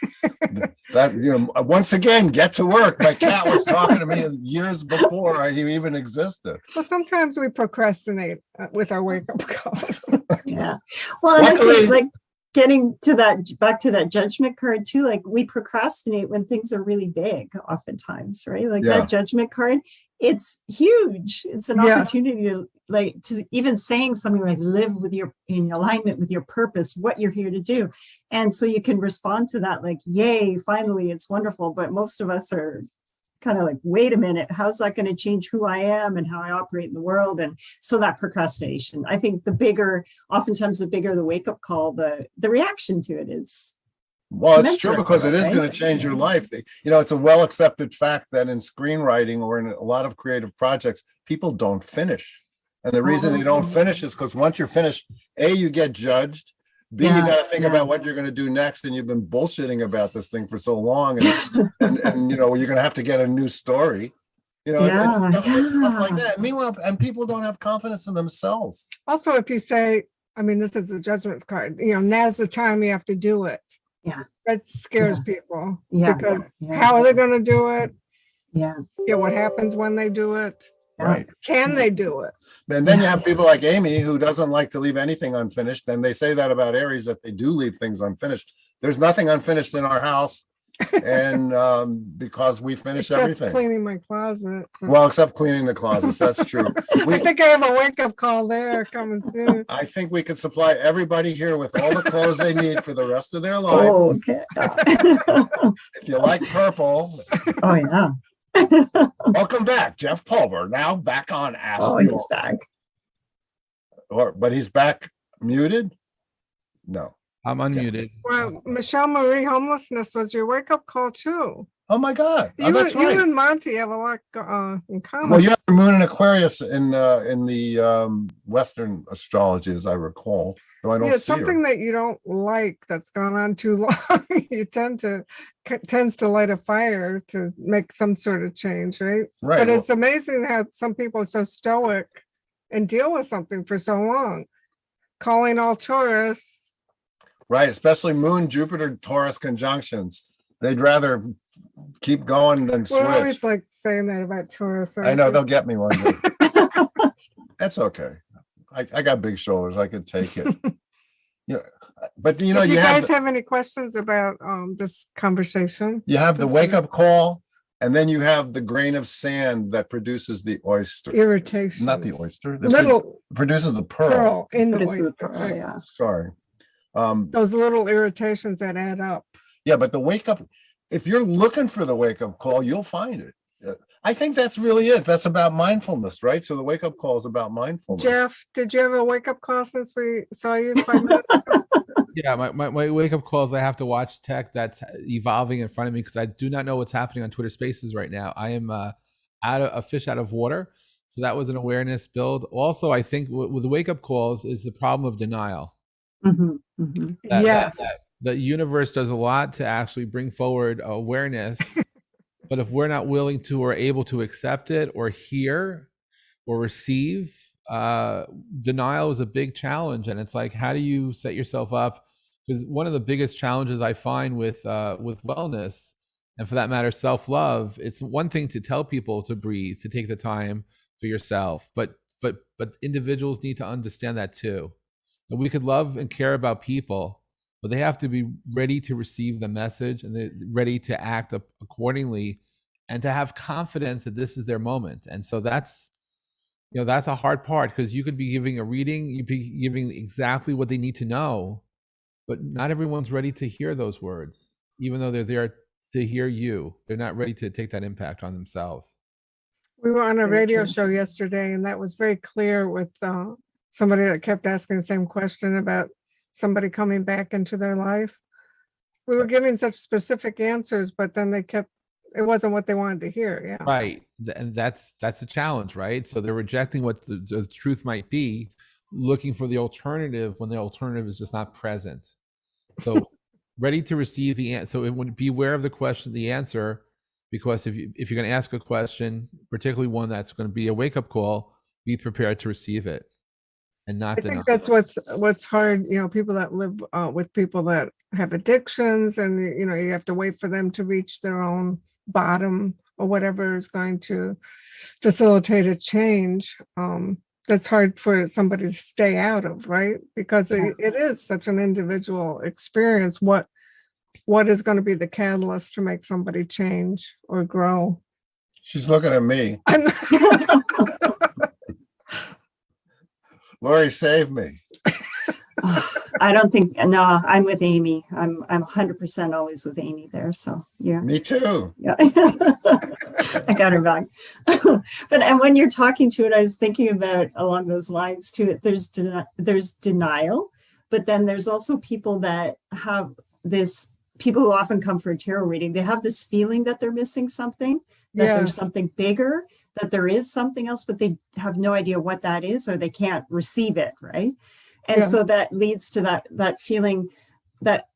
once again, get to work. My cat was talking to me years before I even existed. Well, sometimes we procrastinate with our wake-up calls. Yeah. Well, and I Luckily- think like getting to that, back to that judgment card too, like we procrastinate when things are really big oftentimes, right? Like Yeah. that judgment card, it's huge. It's an Yeah. opportunity to even saying something like live in alignment with your purpose, what you're here to do. And so you can respond to that like, yay, finally, it's wonderful. But most of us are kind of like, wait a minute, how's that going to change who I am and how I operate in the world? And so that procrastination, I think oftentimes the bigger the wake up call, the reaction to it is. Well, it's true commensurate because with it it, is right? going to change your life. It's a well accepted fact that in screenwriting or in a lot of creative projects, people don't finish. And the reason they don't finish is because once you're finished, A, you get judged. B, you Yeah, got to think yeah. about what you're going to do next. And you've been bullshitting about this thing for so long. And you're going to have to get a new story. It's stuff like that. Meanwhile, and people don't have confidence in themselves. Also, if you say, this is the judgment card, now's the time you have to do it. Yeah. That scares people. Yeah, Because yeah. how are they going to do it? Yeah. What happens when they do it? Right. Can they do it? And then you have people like Amy who doesn't like to leave anything unfinished. And they say that about Aries, that they do leave things unfinished. There's nothing unfinished in our house. And because we finish Except everything. cleaning my closet. Well, except cleaning the closets. That's true. I think I have a wake-up call there coming soon. I think we could supply everybody here with all the clothes they need for the rest of their life. Oh, okay. If you like purple, Oh, yeah. welcome back, Jeff Pulver. Now back on Ask Oh, the he's back. But he's back muted? No. I'm unmuted. Well, Michelle Marie, homelessness was your wake-up call too. Oh my God. Oh, You, that's right. you and Monty have a lot in common. Well, you have the moon in Aquarius in the Western astrology, as I recall. Though I don't see something her. that you don't like that's gone on too long, you tends to light a fire to make some sort of change, right? Right. But well, it's amazing how some people are so stoic and deal with something for so long. Calling all Taurus. right. Especially Moon, Jupiter, Taurus conjunctions. They'd rather keep going than switch. We're always like saying that about Taurus. I know right? they'll get me one day. That's okay. I got big shoulders. I could take it. But If you guys have any questions about this conversation, you have the that's wake fine. up call, and then you have the grain of sand that produces the oyster. irritation. Not the oyster. Little produces the pearl. pearl in the What is the oyster, pearl? right? Yeah. Sorry. Those little irritations that add up. Yeah, but the wake up, if you're looking for the wake up call, you'll find it. I think that's really it. That's about mindfulness, right? So the wake up call is about mindfulness. Jeff, did you have a wake up call since we saw you 5 minutes ago? Yeah, my wake up calls. I have to watch tech that's evolving in front of me because I do not know what's happening on Twitter Spaces right now. I am a fish out of water, so that was an awareness build. Also, I think with the wake up calls is the problem of denial. Mhm, mhm. Yes. The universe does a lot to actually bring forward awareness, but if we're not willing to or able to accept it or hear or receive, denial is a big challenge. And it's like, how do you set yourself up? Because one of the biggest challenges I find with wellness, and for that matter, self-love, it's one thing to tell people to breathe, to take the time for yourself, but individuals need to understand that too. That we could love and care about people, but they have to be ready to receive the message and they're ready to act accordingly and to have confidence that this is their moment. And so that's that's a hard part, because you could be giving a reading, you'd be giving exactly what they need to know, but not everyone's ready to hear those words, even though they're there to hear you. They're not ready to take that impact on themselves. We were on a Very radio true. show yesterday, and that was very clear with somebody that kept asking the same question about somebody coming back into their life. We were giving such specific answers, but then it wasn't what they wanted to hear. Yeah. Right. And that's the challenge, right? So they're rejecting what the truth might be, looking for the alternative when the alternative is just not present. So ready to receive the answer. So it would beware of the question, the answer, because if you're going to ask a question, particularly one that's going to be a wake-up call, be prepared to receive it and not I deny. think that's what's hard, people that live with people that have addictions, and you have to wait for them to reach their own bottom or whatever is going to facilitate a change. That's hard for somebody to stay out of, right? Because Yeah. it is such an individual experience. What is going to be the catalyst to make somebody change or grow? She's looking at me. I'm Lori, save me. I don't think, no, I'm with Amy. I'm 100% always with Amy there. So yeah. Me too. Yeah. I got her back. And when you're talking to it, I was thinking about along those lines too. There's denial, but then there's also people that have this, people who often come for a tarot reading, they have this feeling that they're missing something, that there's something bigger, that there is something else, but they have no idea what that is, or they can't receive it, right? And so that leads to that feeling that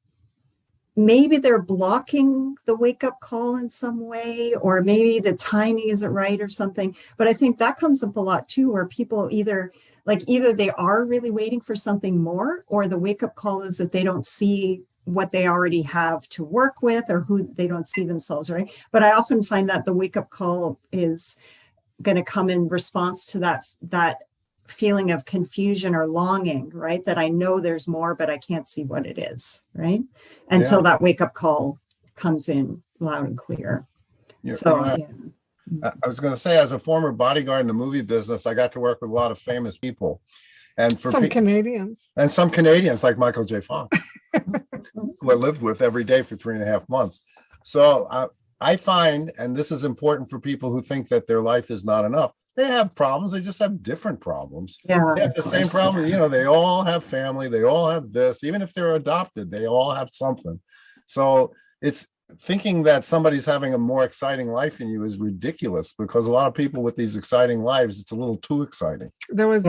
maybe they're blocking the wake-up call in some way, or maybe the timing isn't right or something. But I think that comes up a lot too, where people either they are really waiting for something more, or the wake-up call is that they don't see what they already have to work with, or who they don't see themselves, right? But I often find that the wake-up call is going to come in response to that feeling of confusion or longing, right? That I know there's more, but I can't see what it is, right? Until that wake-up call comes in loud and clear. I was going to say, as a former bodyguard in the movie business, I got to work with a lot of famous people, and for some Canadians like Michael J. Fox, who I lived with every day for 3.5 months. So I find, and this is important for people who think that their life is not enough, they have problems. They just have different problems. Yeah, they have the same problem. They all have family. They all have this. Even if they're adopted, they all have something. So it's thinking that somebody's having a more exciting life than you is ridiculous, because a lot of people with these exciting lives, it's a little too exciting. There was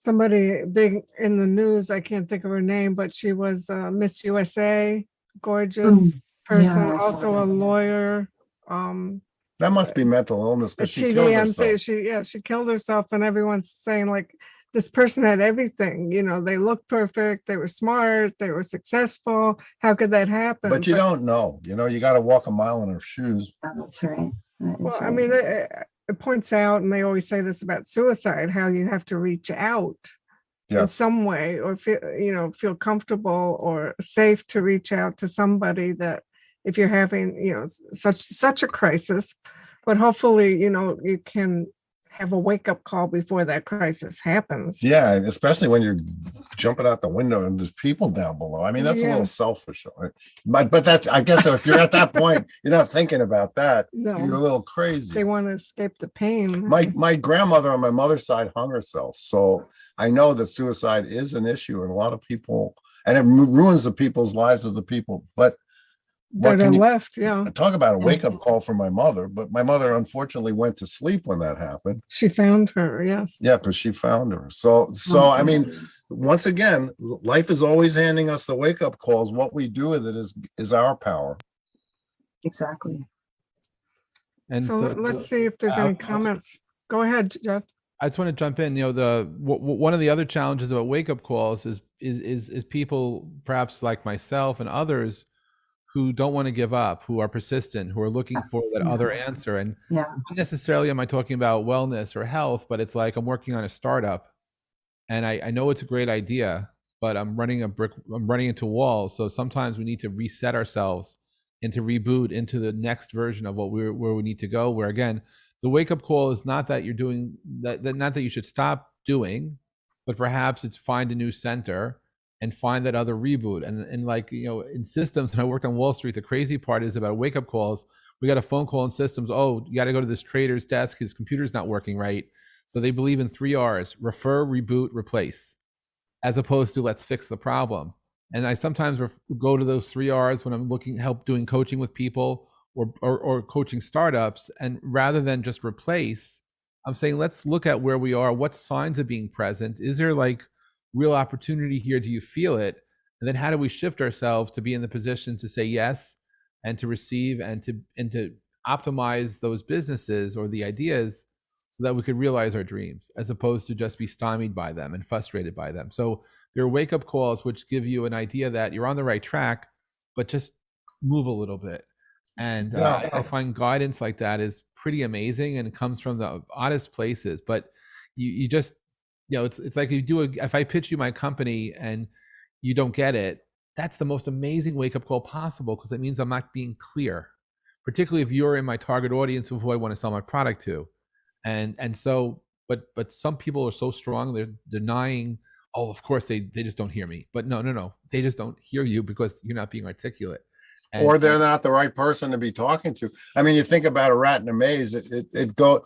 somebody big in the news. I can't think of her name, but she was Miss USA, gorgeous person, also a lawyer. That must be mental illness, because she killed herself. She killed herself, and everyone's saying like this person had everything. They looked perfect, they were smart, they were successful. How could that happen? But you don't know. You got to walk a mile in her shoes. That's right. Well, I mean, it points out, and they always say this about suicide, how you have to reach out in some way, or feel comfortable or safe to reach out to somebody, that if you're having, such a crisis, but hopefully, you can have a wake-up call before that crisis happens. Yeah, especially when you're jumping out the window and there's people down below. I mean, that's a little selfish. But that's, I guess, if you're at that point, you're not thinking about that. No. You're a little crazy. They want to escape the pain. My grandmother on my mother's side hung herself. So I know that suicide is an issue, and a lot of people, and it ruins the people's lives of the people. But that are left, talk about a wake-up call for my mother. But my mother unfortunately went to sleep when that happened. She found her, yes. Yeah, because she found her. So I mean, once again, life is always handing us the wake-up calls. What we do with it is our power. Exactly. And so let's see if there's any comments. Go ahead, Jeff. I just want to jump in. One of the other challenges about wake-up calls is people, perhaps like myself and others, who don't want to give up, who are persistent, who are looking for that other answer. And not necessarily am I talking about wellness or health, but it's like I'm working on a startup, and I know it's a great idea, but I'm running into walls. So sometimes we need to reset ourselves and to reboot into the next version of where we need to go, where again, the wake up call is not that you're doing that not that you should stop doing, but perhaps it's find a new center and find that other reboot. And like, in systems, and I worked on Wall Street, the crazy part is about wake up calls. We got a phone call in systems. Oh, you got to go to this trader's desk. His computer's not working right. So they believe in 3 R's: refer, reboot, replace, as opposed to let's fix the problem. And I sometimes go to those 3 R's when I'm help doing coaching with people or coaching startups. And rather than just replace, I'm saying, let's look at where we are. What signs are being present? Is there like real opportunity here? Do you feel it? And then how do we shift ourselves to be in the position to say yes and to receive and to optimize those businesses or the ideas so that we could realize our dreams, as opposed to just be stymied by them and frustrated by them. So there are wake-up calls which give you an idea that you're on the right track, but just move a little bit. And I find guidance like that is pretty amazing, and it comes from the oddest places. But you just, it's like if I pitch you my company and you don't get it, that's the most amazing wake-up call possible, because it means I'm not being clear, particularly if you're in my target audience of who I want to sell my product to. And so, but some people are so strong, they're denying, oh, of course they just don't hear me. But no, they just don't hear you because you're not being articulate. Or they're not the right person to be talking to. I mean, you think about a rat in a maze, the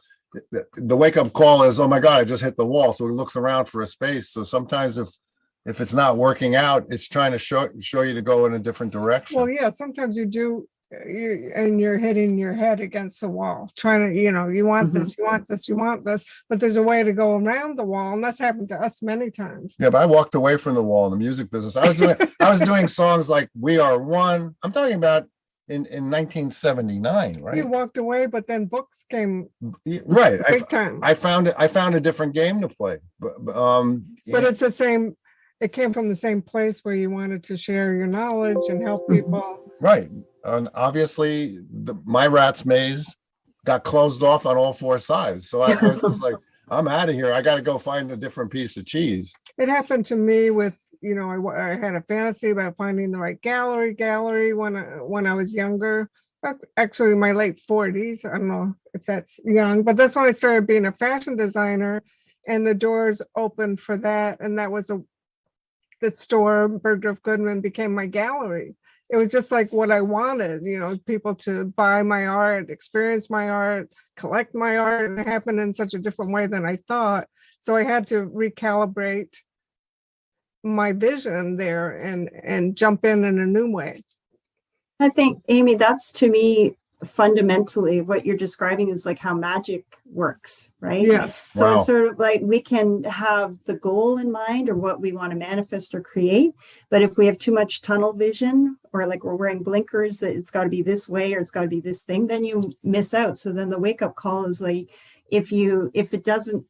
wake-up call is, oh my God, I just hit the wall. So it looks around for a space. So sometimes if it's not working out, it's trying to show you to go in a different direction. Well, yeah, sometimes you're hitting your head against the wall, trying to, you want this, you want this, you want this, but there's a way to go around the wall. And that's happened to us many times. Yeah, but I walked away from the wall in the music business. I was doing songs like We Are One. I'm talking about in 1979, right? You walked away, but then books came. Right. Big time. I found a different game to play. But It's the same. It came from the same place where you wanted to share your knowledge and help people. Right. And obviously my rat's maze got closed off on all 4 sides. So I was just like, I'm out of here. I got to go find a different piece of cheese. It happened to me with, I had a fantasy about finding the right gallery when I was younger, actually in my late 40s. I don't know if that's young, but that's when I started being a fashion designer, and the doors opened for that. And that was the store, Bergdorf Goodman, became my gallery. It was just like what I wanted, people to buy my art, experience my art, collect my art, and it happened in such a different way than I thought. So I had to recalibrate my vision there and jump in a new way. I think, Amy, that's, to me, fundamentally what you're describing is like how magic works, right? Yes. So Wow. It's sort of like we can have the goal in mind or what we want to manifest or create, but if we have too much tunnel vision, or like we're wearing blinkers that it's got to be this way or it's got to be this thing, then you miss out. So then the wake-up call is like, if it doesn't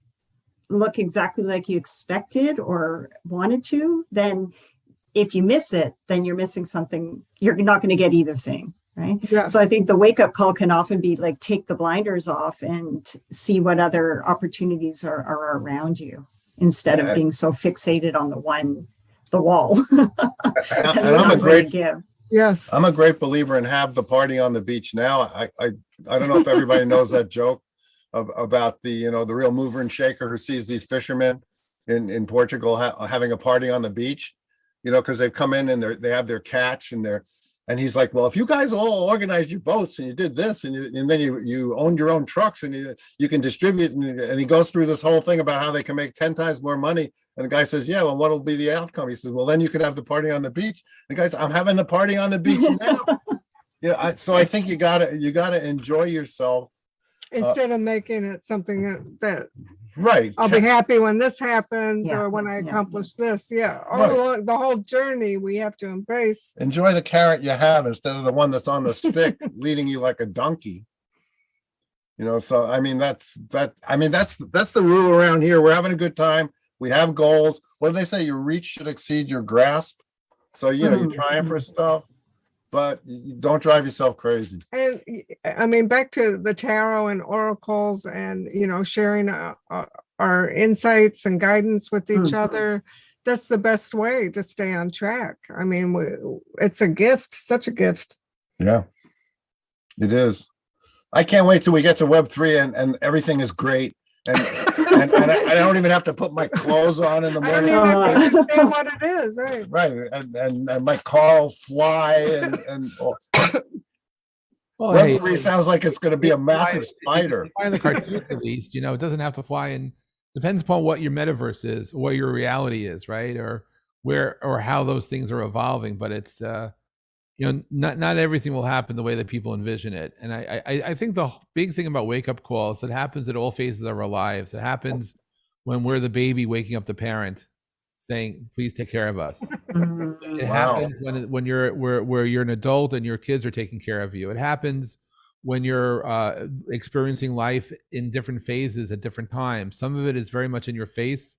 look exactly like you expected or wanted to, then if you miss it, then you're missing something. You're not going to get either thing. Right. Yeah. So I think the wake up call can often be like, take the blinders off and see what other opportunities are around you, instead of being so fixated on the wall. Yes. I'm a great believer in have the party on the beach now. I don't know if everybody knows that joke about the real mover and shaker who sees these fishermen in Portugal having a party on the beach, because they've come in and they have their catch and he's like, well, if you guys all organized your boats and you did this and then you owned your own trucks and you can distribute, and he goes through this whole thing about how they can make 10 times more money. And the guy says, yeah, well, what will be the outcome? He says, well, then you could have the party on the beach. The guy says, I'm having the party on the beach now. So I think you gotta enjoy yourself Instead of making it something that right. I'll be happy when this happens, Yeah, or when I yeah. accomplish this. Yeah. All Right. along, the whole journey we have to embrace. Enjoy the carrot you have instead of the one that's on the stick leading you like a donkey. So I mean that's the rule around here. We're having a good time. We have goals. What do they say? Your reach should exceed your grasp. So you're trying for stuff, but you don't drive yourself crazy. And I mean, back to the tarot and oracles and, sharing our insights and guidance with each other. That's the best way to stay on track. I mean, it's a gift, such a gift. Yeah, it is. I can't wait till we get to Web3 and everything is great. And I don't even have to put my clothes on in the I don't morning. even understand what it is, right? Right. And my car will fly and Well, hey, Web3 sounds like it's going to be a massive spider. fly in the cartoon at least, it doesn't have to fly in. Depends upon what your metaverse is, or what your reality is, right? Or where or how those things are evolving. But it's not everything will happen the way that people envision it. And I think the big thing about wake up calls, it happens at all phases of our lives. It happens when we're the baby waking up the parent, saying, "Please take care of us." It happens when you're an adult and your kids are taking care of you. It happens when you're experiencing life in different phases at different times. Some of it is very much in your face.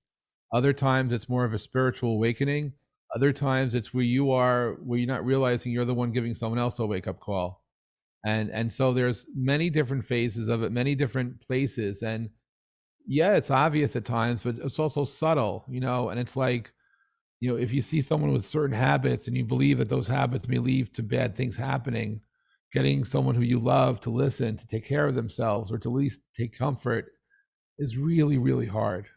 Other times it's more of a spiritual awakening. Other times it's where you're not realizing you're the one giving someone else a wake up call. And so there's many different phases of it, many different places. And yeah, it's obvious at times, but it's also subtle, and it's like, if you see someone with certain habits and you believe that those habits may lead to bad things happening, getting someone who you love to listen, to take care of themselves, or to at least take comfort is really, really hard.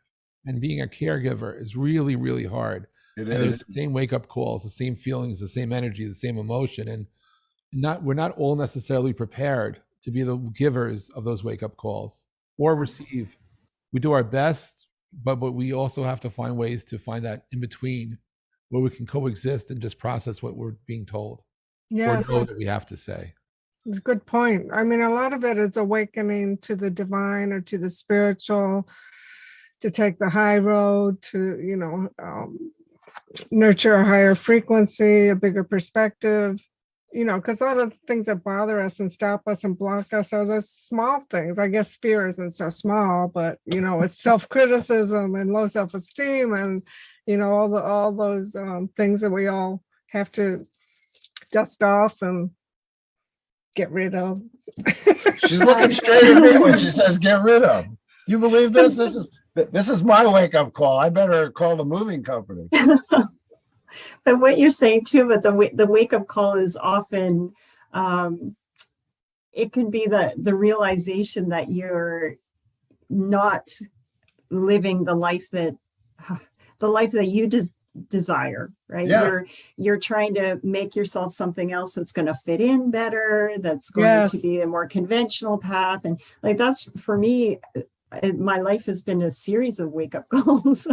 And being a caregiver is really, really hard. It And there's is. the same wake up calls, the same feelings, the same energy, the same emotion. And we're not all necessarily prepared to be the givers of those wake up calls or receive. We do our best, but we also have to find ways to find that in between where we can coexist and just process what we're being told Yes, or know that we have to say. it's a good point. I mean, a lot of it is awakening to the divine or to the spiritual, to take the high road, to, nurture a higher frequency, a bigger perspective, because a lot of the things that bother us and stop us and block us are those small things. I guess fear isn't so small, but, it's self-criticism and low self-esteem and, all those things that we all have to dust off and get rid of. She's looking straight at me when she says get rid of. You believe this? This is my wake up call. I better call the moving company. But what you're saying too, but the wake up call is often, it can be the realization that you're not living the life that you desire, right? Yeah. You're trying to make yourself something else that's going to fit in better, that's going to be a more conventional path. And like, that's for me, my life has been a series of wake up calls.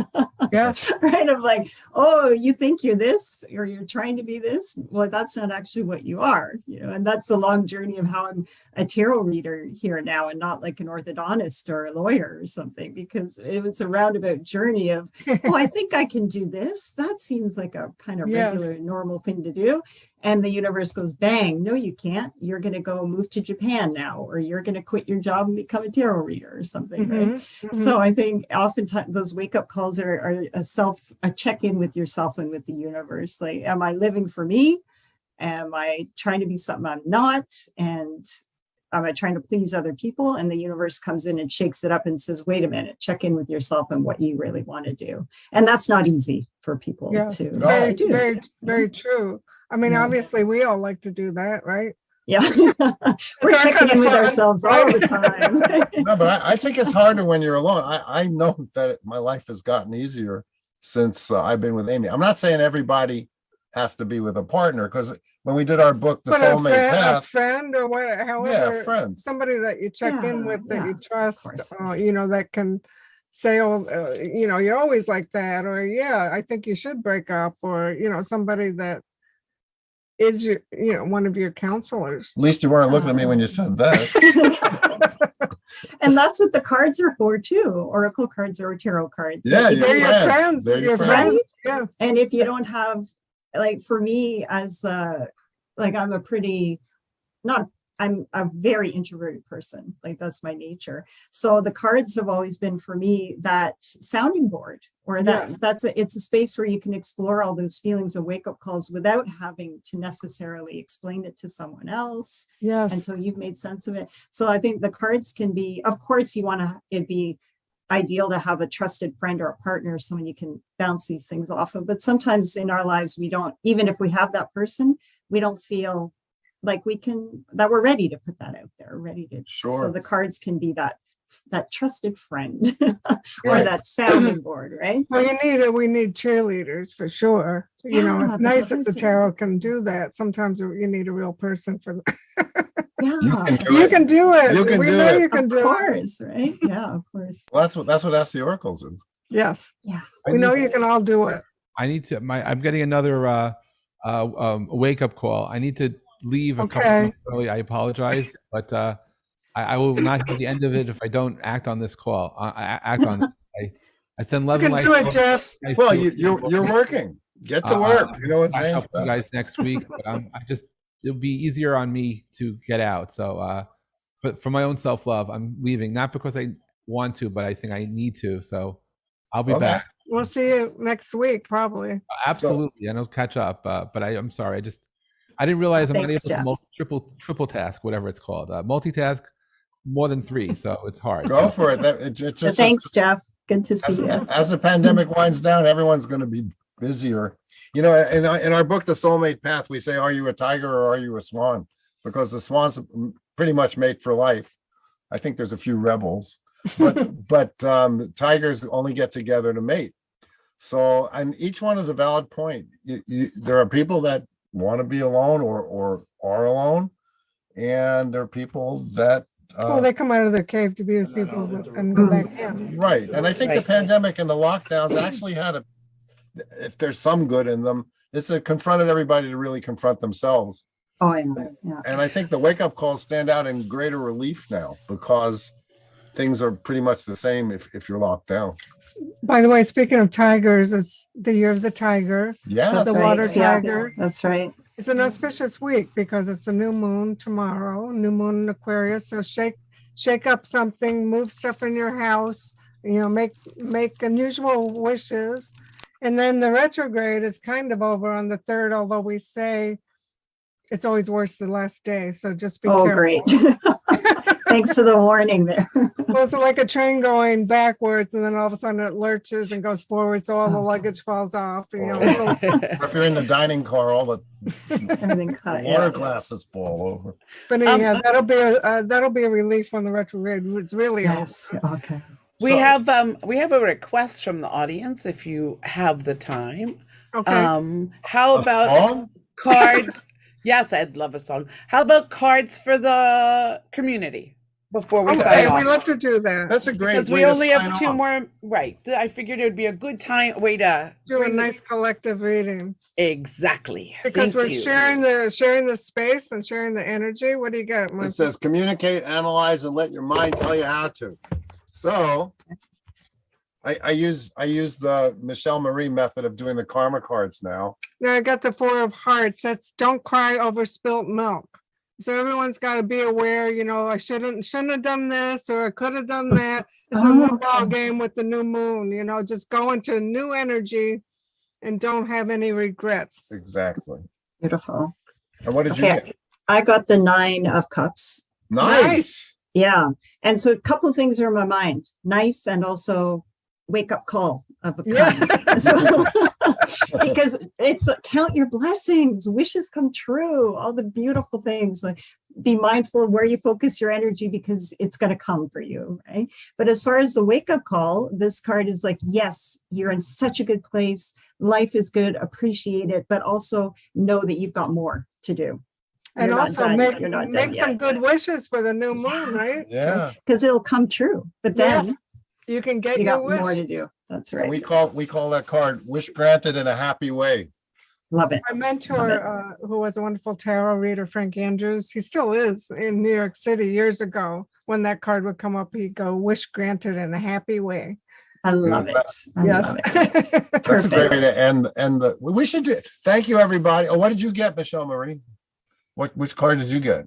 Yes. Right. Of like, oh, you think you're this, or you're trying to be this. Well, that's not actually what you are, and that's the long journey of how I'm a tarot reader here now and not like an orthodontist or a lawyer or something, because it was a roundabout journey of, oh, I think I can do this. That seems like a kind of regular, normal thing to do. And the universe goes, bang, no, you can't. You're going to go move to Japan now, or you're going to quit your job and become a tarot reader or something, right? Mm-hmm. So I think oftentimes those wake up calls are a check-in with yourself and with the universe. Like, am I living for me? Am I trying to be something I'm not? And am I trying to please other people? And the universe comes in and shakes it up and says, wait a minute, check in with yourself and what you really want to do. And that's not easy for people to do. Very, very true. I mean, obviously we all like to do that, right? Yeah. We're checking in with ourselves all the time. No, but I think it's harder when you're alone. I know that my life has gotten easier since I've been with Amy. I'm not saying everybody has to be with a partner, because when we did our book, The Soulmate Path, a friend or whatever, however, friends, somebody that you check in with, that you trust, course. That can say, oh, you're always like that, or I think you should break up, or somebody that is your, one of your counselors. At least you weren't looking at me when you said that. And that's what the cards are for too. Oracle cards or tarot cards. Yeah, They're your friends. They're your friends. friends. Yeah. And if you don't have, like, for me, as I'm a very introverted person. Like, that's my nature. So the cards have always been for me that sounding board, or it's a space where you can explore all those feelings and wake up calls without having to necessarily explain it to someone else until you've made sense of it. So I think the cards can be, of course, it'd be ideal to have a trusted friend or a partner, someone you can bounce these things off of. But sometimes in our lives, we don't, even if we have that person, we don't feel like that we're ready to put that out there, ready to, so Sure. the cards can be that trusted friend or Right. that sounding board, right? Well, we need cheerleaders for sure. Yeah, It's nice if the that's it. tarot can do that. Sometimes you need a real person for that. You Yeah, can do You it. can do it. You can We do know it. you can of do it. course, right? Yeah, of course. Well, that's what Ask the Oracles is. Yes, Yeah. I we know need- you can all do it. I need to. I'm getting another wake up call. I need to leave a couple Okay. minutes early. I apologize, but I will not hear the end of it if I don't act on this call. I act on this. I send love You and can light. do it, Jeff. Well, you're working. Get to work. You know what I'm I'll saying? help you guys next week, but it'll be easier on me to get out. So for my own self love, I'm leaving, not because I want to, but I think I need to. So I'll be Okay. back. We'll see you next week, probably. Absolutely, and I'll catch up. But I'm sorry. I didn't realize I'm not Thanks, able to triple task, whatever it's called. Multitask more than 3, so it's hard. Go So, for it. So thanks, Jeff. Good to see you. As the pandemic winds down, everyone's going to be busier. In our book, The Soulmate Path, we say, are you a tiger or are you a swan? Because the swans pretty much mate for life. I think there's a few rebels, but tigers only get together to mate. So, and each one is a valid point. There are people that want to be alone or are alone, and there are people that Well, they come out of their cave to be with people and go back in. right. And I think the Right. pandemic and the lockdowns actually if there's some good in them, it's it confronted everybody to really confront themselves. Oh, yeah. Yeah. And I think the wake up calls stand out in greater relief now because things are pretty much the same if you're locked down. By the way, speaking of tigers, it's the year of the tiger. Yeah. The That's water right. Yeah, tiger. that's right. It's an auspicious week because it's a new moon tomorrow, new moon in Aquarius. So shake up something, move stuff in your house, make unusual wishes. And then the retrograde is kind of over on the 3rd, although we say it's always worse the last day. So just be Oh, careful. great. Thanks for the warning there. Well, it's like a train going backwards and then all of a sudden it lurches and goes forward. So all the luggage falls off. Or if you're in the dining car, all the Everything cut. water Yeah. glasses fall over. But yeah, that'll be a relief when the retrograde. It's really Yes. Okay. We So- have a request from the audience if you have the time. okay. How A about song? cards? Yes, I'd love a song. How about cards for the community before we sign Okay, we off? love to do that. That's a great Because way we to only have sign 2 off. more. Right. I figured it would be a good way to Do a bring the- nice collective reading Exactly. because Thank we're you. sharing the space and sharing the energy. What do you got, It Monty? says communicate, analyze, and let your mind tell you how to. So I use the Michelle Marie method of doing the karma cards now. Now I got the 4 of Hearts. That's don't cry over spilt milk. So everyone's got to be aware. I shouldn't have done this or I could have done that. It's a Oh, new okay. ball game with the new moon. Just go into new energy and don't have any regrets. Exactly. Beautiful. And what did you Okay. get? I got the 9 of Cups. Nice. Yeah. And so a couple of things are in my mind. Nice and also wake up call of a kind. Yeah. So, because it's count your blessings, wishes come true, all the beautiful things. Like be mindful of where you focus your energy because it's going to come for you, right? But as far as the wake up call, this card is like, yes, you're in such a good place. Life is good, appreciate it, but also know that you've got more to do. And You're not also done. make You're not done make some yet. good wishes for the new moon, right? Yeah. Because it'll come true. But then Yes. You can get you your got wish. more to do. That's And right. we call that card wish granted in a happy way. Love it. My mentor, who was a wonderful tarot reader, Frank Andrews, he still is in New York City years ago. When that card would come up, he'd go, wish granted in a happy way. I love it. I Yes. love it. That's a great Perfect. way to end the. We should do. Thank you, everybody. Oh, what did you get, Michelle Marie? Which card did you get?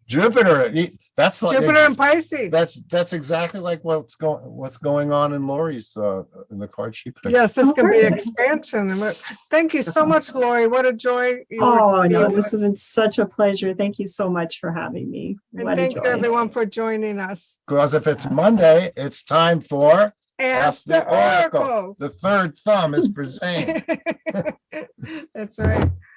Jupiter. That's like Jupiter and Pisces. that's exactly like what's going on in Lori's in the card she picked. Yes, this can be Perfect. expansion. Thank you so much, Lori. What a joy. you were Oh, to be no, with this us. has been such a pleasure. Thank you so much for having me. And What a thank you, joy. everyone, for joining us. Because if it's Monday, it's time for Ask the oracles. The third thumb is for Zane. That's right.